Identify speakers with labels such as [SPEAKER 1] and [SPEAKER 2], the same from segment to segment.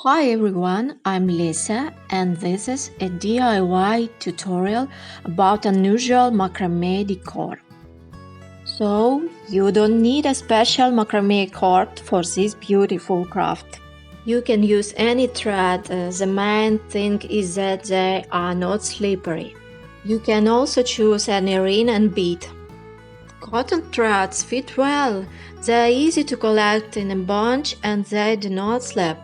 [SPEAKER 1] Hi everyone, I'm Lisa and this is a DIY tutorial about unusual macrame decor. So, you don't need a special macrame cord for this beautiful craft. You can use any thread, the main thing is that they are not slippery. You can also choose any ring and bead. Cotton threads fit well, they are easy to collect in a bunch and they do not slip.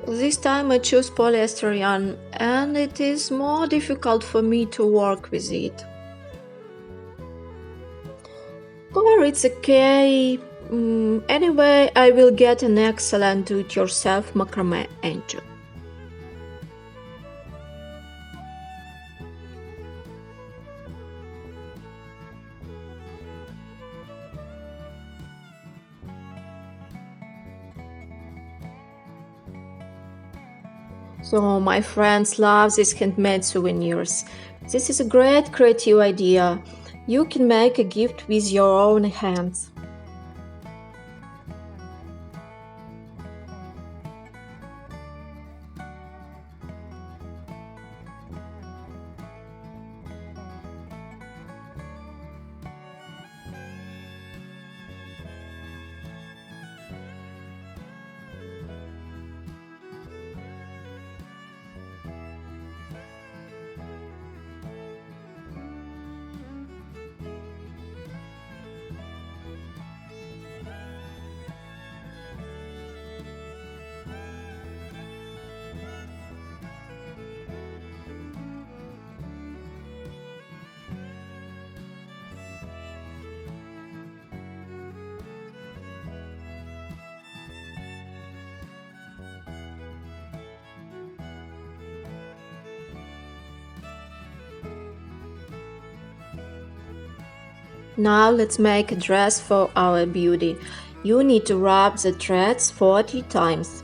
[SPEAKER 1] This time I choose polyester yarn and it is more difficult for me to work with it. But it's okay. Anyway, I will get an excellent do-it-yourself macrame angel. So my friends love these handmade souvenirs. This is a great creative idea. You can make a gift with your own hands. Now let's make a dress for our beauty. You need to wrap the threads 40 times.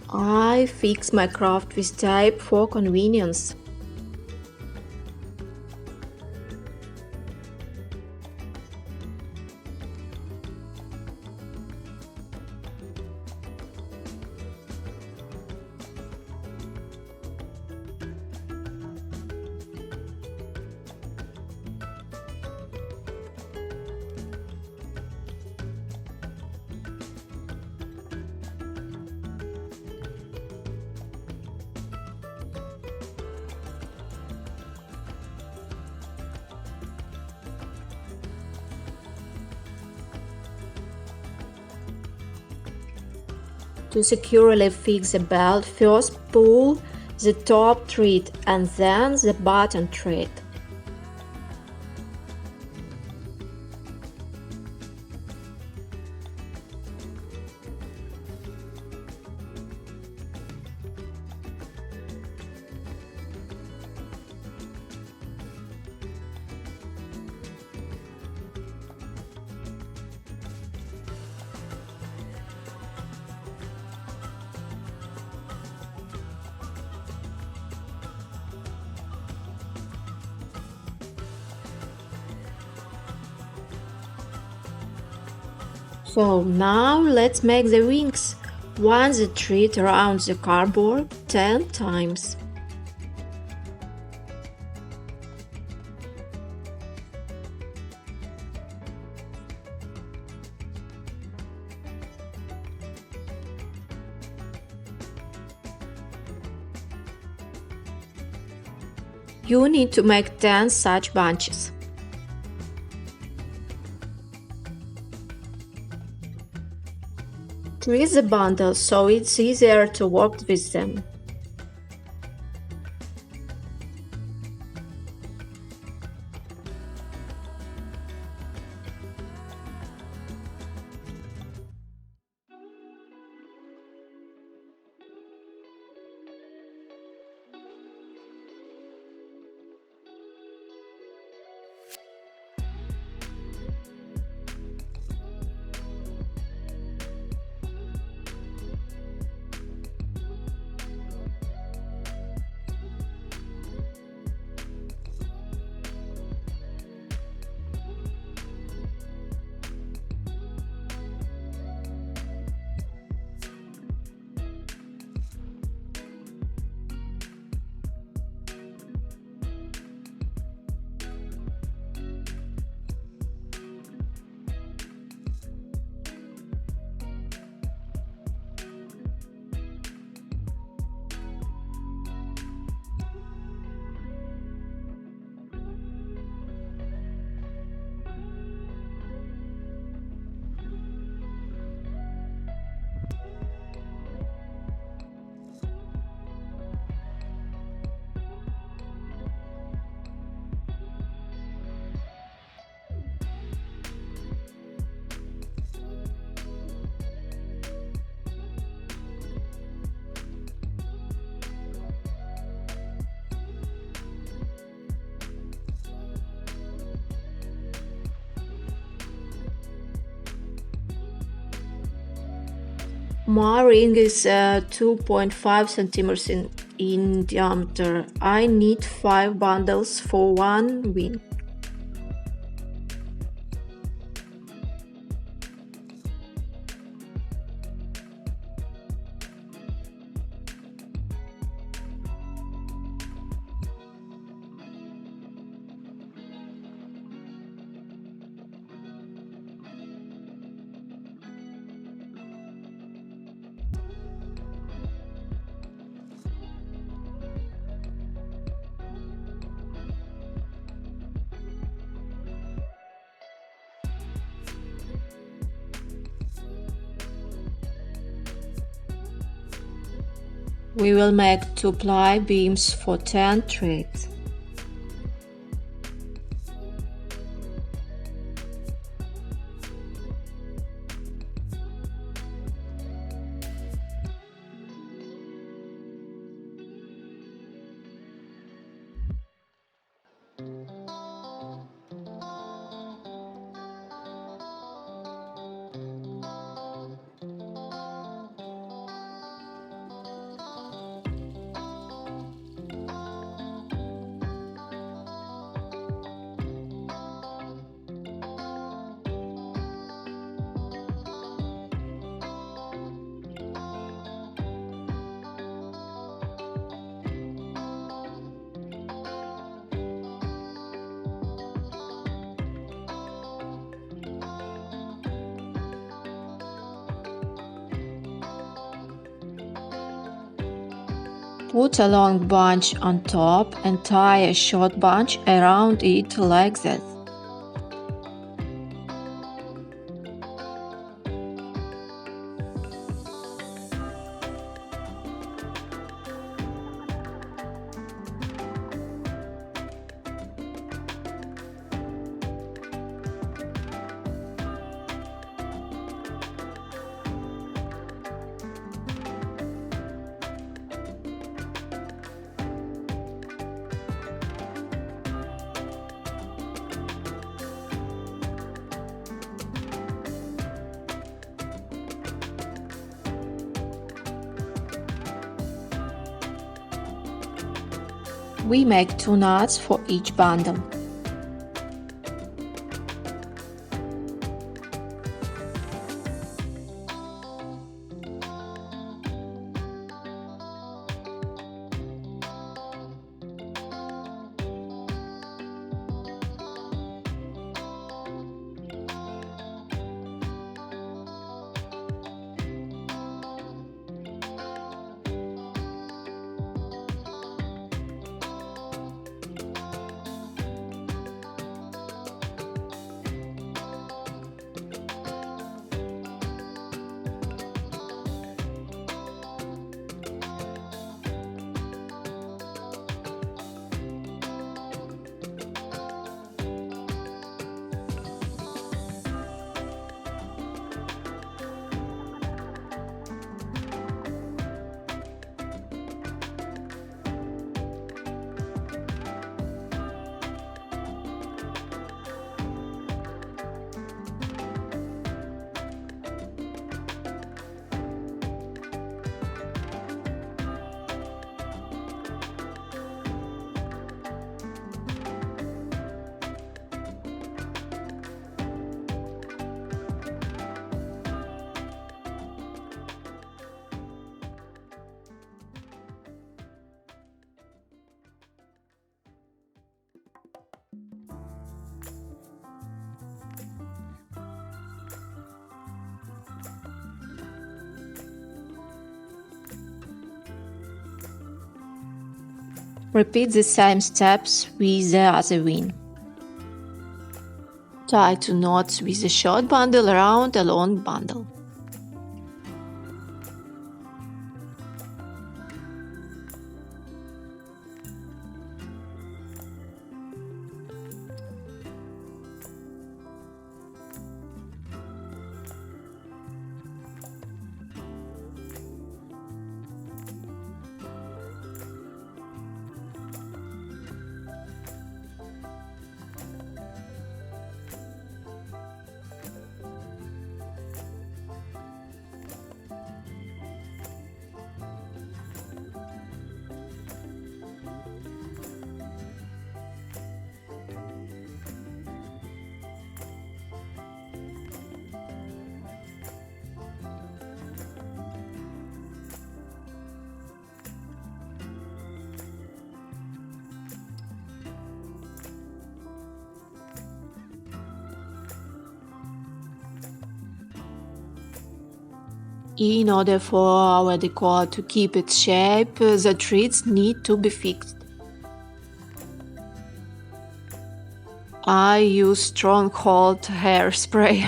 [SPEAKER 1] I fix my craft with tape for convenience. To securely fix the belt, first pull the top thread and then the bottom thread. So now let's make the wings. Wind the thread around the cardboard 10 times. You need to make 10 such bunches. Treat the bundles so it's easier to work with them. My ring is 2.5 centimeters in diameter. I need 5 bundles for one ring. We will make 2-ply beams for 10 threads. Put a long bunch on top and tie a short bunch around it like that. We make 2 knots for each bundle. Repeat the same steps with the other wing. Tie two knots with a short bundle around a long bundle. In order for our decor to keep its shape, the treats need to be fixed. I use stronghold hairspray,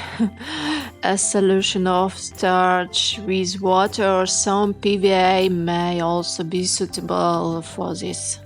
[SPEAKER 1] a solution of starch with water. Some PVA may also be suitable for this.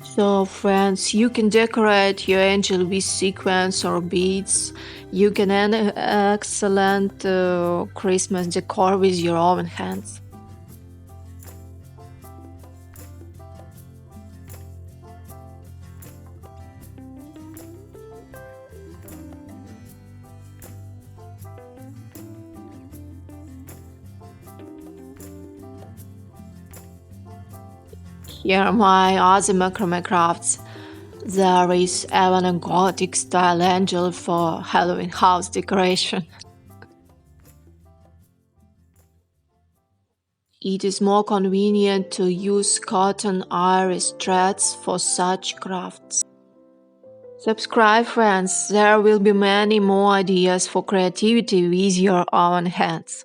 [SPEAKER 1] So friends, you can decorate your angel with sequins or beads. You can add excellent Christmas decor with your own hands. Here are my other macrame crafts. There is even a gothic style angel for Halloween house decoration. It is more convenient to use cotton iris threads for such crafts. Subscribe friends, there will be many more ideas for creativity with your own hands.